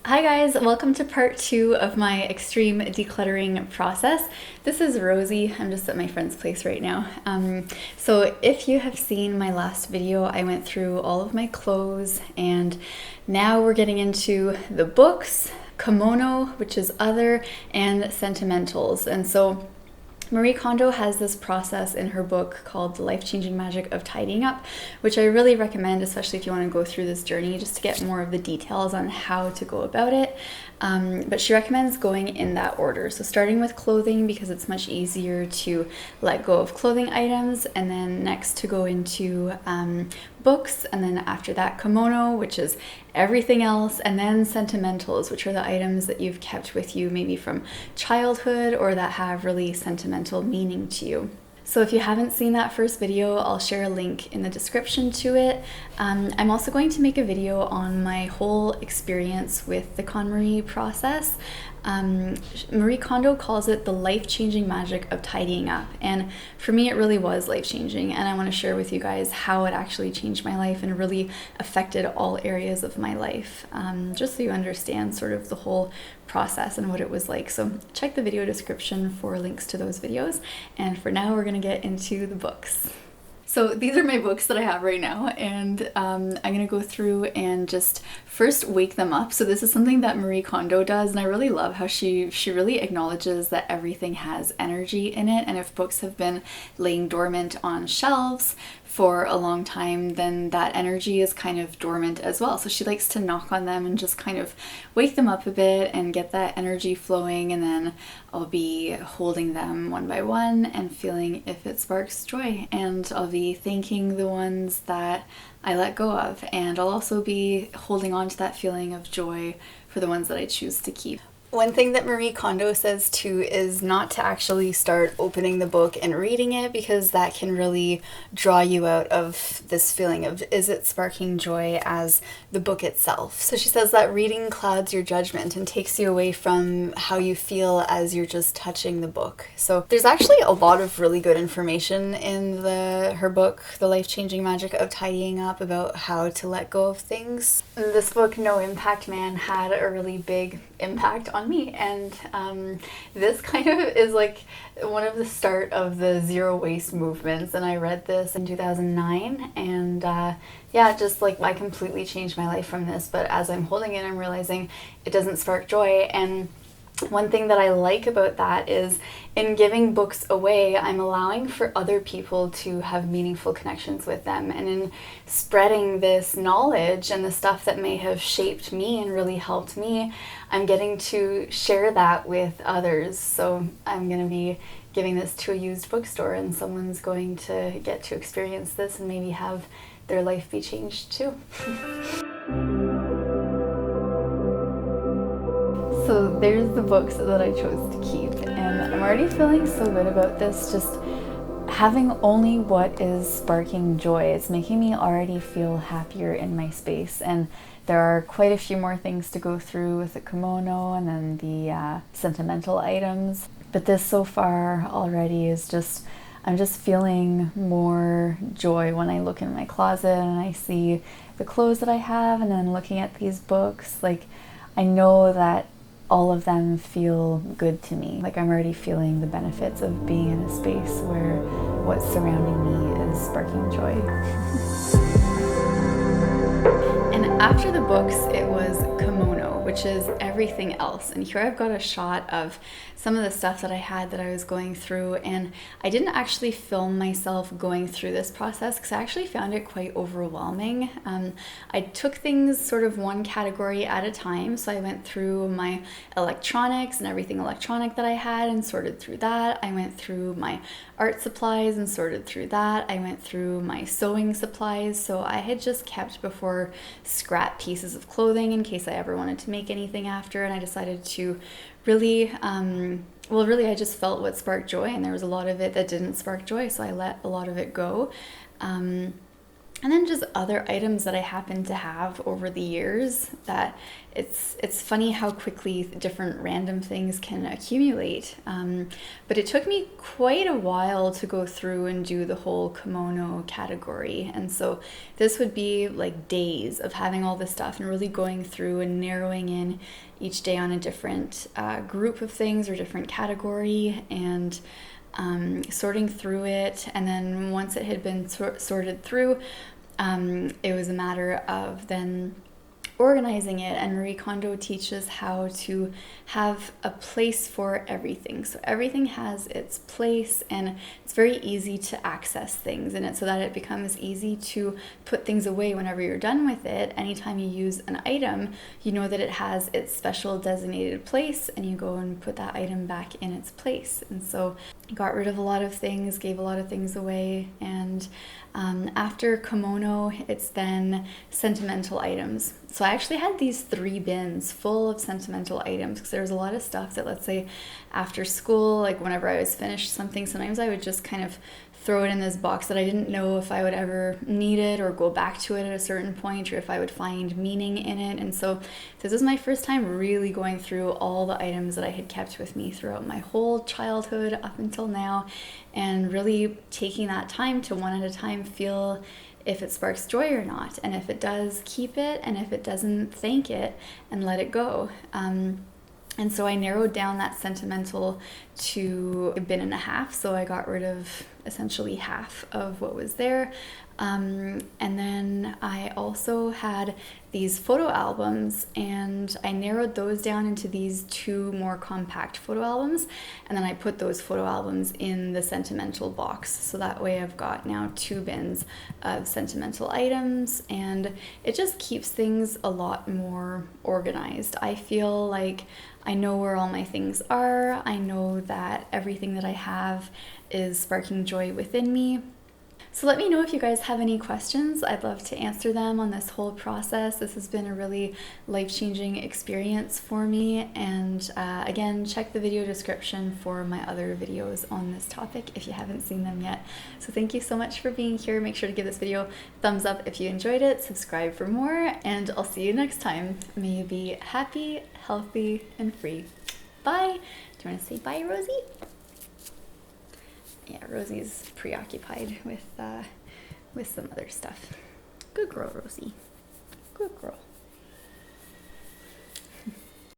Hi guys, welcome to part 2 of my extreme decluttering process. This is Rosie. I'm just at my friend's place right now. So if you have seen my last video, I went through all of my clothes and now we're getting into the books, kimono, which is other, and sentimentals. And so Marie Kondo has this process in her book called The Life-Changing Magic of Tidying Up, which I really recommend, especially if you want to go through this journey, just to get more of the details on how to go about it. But she recommends going in that order. So starting with clothing because it's much easier to let go of clothing items, and then next to go into books, and then after that kimono, which is everything else, and then sentimentals, which are the items that you've kept with you maybe from childhood or that have really sentimental meaning to you. So if you haven't seen that first video, I'll share a link in the description to it. I'm also going to make a video on my whole experience with the KonMari process. Marie Kondo calls it the life-changing magic of tidying up, and for me it really was life-changing, and I want to share with you guys how it actually changed my life and really affected all areas of my life, just so you understand sort of the whole process and what it was like. So check the video description for links to those videos, and for now we're going to get into the books. So these are my books that I have right now, and I'm going to go through and just first wake them up. So this is something that Marie Kondo does, and I really love how she really acknowledges that everything has energy in it, and if books have been laying dormant on shelves for a long time, then that energy is kind of dormant as well. So she likes to knock on them and just kind of wake them up a bit and get that energy flowing, and then I'll be holding them one by one and feeling if it sparks joy, and I'll be thanking the ones that I let go of, and I'll also be holding on to that feeling of joy for the ones that I choose to keep. One thing that Marie Kondo says too is not to actually start opening the book and reading it, because that can really draw you out of this feeling of, is it sparking joy as the book itself? So she says that reading clouds your judgment and takes you away from how you feel as you're just touching the book. So there's actually a lot of really good information in her book, The Life-Changing Magic of Tidying Up, about how to let go of things. This book, No Impact Man, had a really big impact on me, and this kind of is like one of the start of the zero waste movements, and I read this in 2009, and yeah, just like I completely changed my life from this. But as I'm holding it, I'm realizing it doesn't spark joy. And one thing that I like about that is in giving books away, I'm allowing for other people to have meaningful connections with them. And in spreading this knowledge and the stuff that may have shaped me and really helped me, I'm getting to share that with others. So I'm going to be giving this to a used bookstore, and someone's going to get to experience this and maybe have their life be changed too. So there's the books that I chose to keep, and I'm already feeling so good about this, just having only what is sparking joy. It's making me already feel happier in my space, and there are quite a few more things to go through with the kimono and then the sentimental items. But this so far already is just, I'm just feeling more joy when I look in my closet and I see the clothes that I have, and then looking at these books, like I know that all of them feel good to me. Like I'm already feeling the benefits of being in a space where what's surrounding me is sparking joy. And after the books, it was kimono, which is everything else. And here I've got a shot of some of the stuff that I had that I was going through, and I didn't actually film myself going through this process because I actually found it quite overwhelming. I took things sort of one category at a time, so I went through my electronics and everything electronic that I had and sorted through that. I went through my art supplies and sorted through that. I went through my sewing supplies, so I had just kept before scrap pieces of clothing in case I ever wanted to make anything after, and I decided to really, I just felt what sparked joy, and there was a lot of it that didn't spark joy, so I let a lot of it go. And then just other items that I happen to have over the years that it's funny how quickly different random things can accumulate. But it took me quite a while to go through and do the whole kimono category. And so this would be like days of having all this stuff and really going through and narrowing in each day on a different group of things or different category, and sorting through it. And then once it had been sorted through, it was a matter of then organizing it. And Marie Kondo teaches how to have a place for everything. So everything has its place, and it's very easy to access things in it, so that it becomes easy to put things away whenever you're done with it. Anytime you use an item, you know that it has its special designated place, and you go and put that item back in its place. And so I got rid of a lot of things, gave a lot of things away, and after kimono, it's then sentimental items. So I actually had these 3 bins full of sentimental items, because there was a lot of stuff that, let's say after school, like whenever I was finished something, sometimes I would just kind of throw it in this box that I didn't know if I would ever need it or go back to it at a certain point, or if I would find meaning in it. And so this was my first time really going through all the items that I had kept with me throughout my whole childhood up until now, and really taking that time to one at a time feel if it sparks joy or not. And if it does, keep it, and if it doesn't, thank it and let it go. And so I narrowed down that sentimental to 1.5 bins. So I got rid of essentially half of what was there. And then I also had these photo albums, and I narrowed those down into these 2 more compact photo albums. And then I put those photo albums in the sentimental box. So that way I've got now 2 bins of sentimental items, and it just keeps things a lot more organized. I feel like I know where all my things are. I know that everything that I have is sparking joy within me. So let me know if you guys have any questions. I'd love to answer them on this whole process. This has been a really life-changing experience for me. And again, check the video description for my other videos on this topic if you haven't seen them yet. So thank you so much for being here. Make sure to give this video a thumbs up if you enjoyed it, subscribe for more, and I'll see you next time. May you be happy, healthy, and free. Bye. Do you want to say bye, Rosie? Yeah, Rosie's preoccupied with some other stuff. Good girl, Rosie. Good girl.